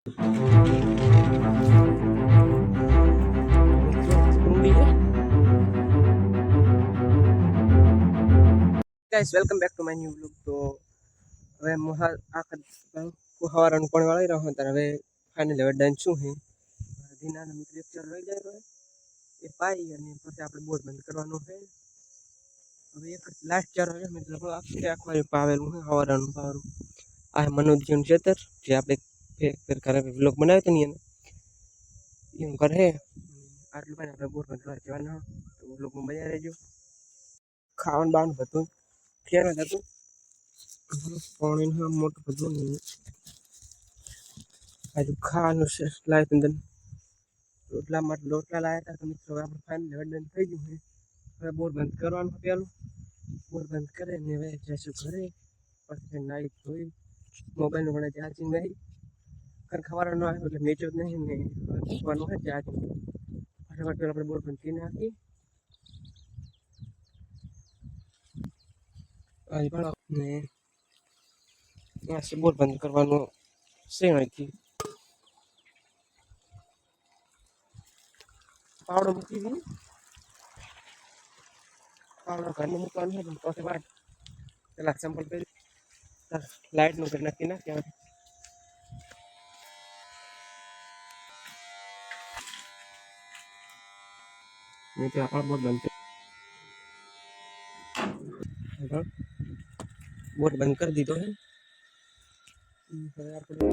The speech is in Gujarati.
Guys welcome back to my new blog. તો હવે હવારાનું પણ વાળી રહ્યો ત્યારે હવે ફાઇનલી હવે ડન શું છે ધીનાનો મિત્ર લેક્ચર લઈ જાય રહ્યો એ પાઈ અને પછી આપણે બોર્ડ બંધ કરવાનું છે. હવે એક લાસ્ટ ચાર હોય મતલબ આખું પાવેલું છે હવારાનું પાવરું આ મનોજનું ક્ષેત્ર જે આપણે ફેર કરે બ્લોગ બનાવ્યો હતો ને એમ કરે આટલું પણ આપણે બોર્ડ બંધ કરવા જવાના તો બ્લોગમાં મજા રહેજો. ખાવાનું બાવાનું હતું ફેરવા હતું પાણી મોટું બધું હજુ ખાવાનું છે લાય અંદર રોટલા માટે રોટલા લાવ્યા હતા તો મિત્રો આપણે ફાઇનલી ડન થઈ ગયું છે. હવે બોર બંધ કરવાનું પેલું બોર બંધ કરે ને હવે જઈશું ઘરે પછી નાઈ ધોઈ મોબાઈલનું પણ ચાર્જિંગ નહીં કારણ ખવાનું આવ્યું એટલે મેચો જ નહીં ને મૂકવાનું હોય ચાર્જિંગ ફટાફટ આપણે બોર બંધ કરી નાખી ને બોર બંધ કરવાનું છે અહીંથી પાવડો મૂકી દીધી પાવડો ઘરમાં મૂકવાનું છે પણ પછી વાત પેલા સેમ્પલ કરી લાઇટનું કરી નાખી નાખ્યા મિત્રો આ બોર બંધ બોર બંધ કરી દીધો છે હવે આપણે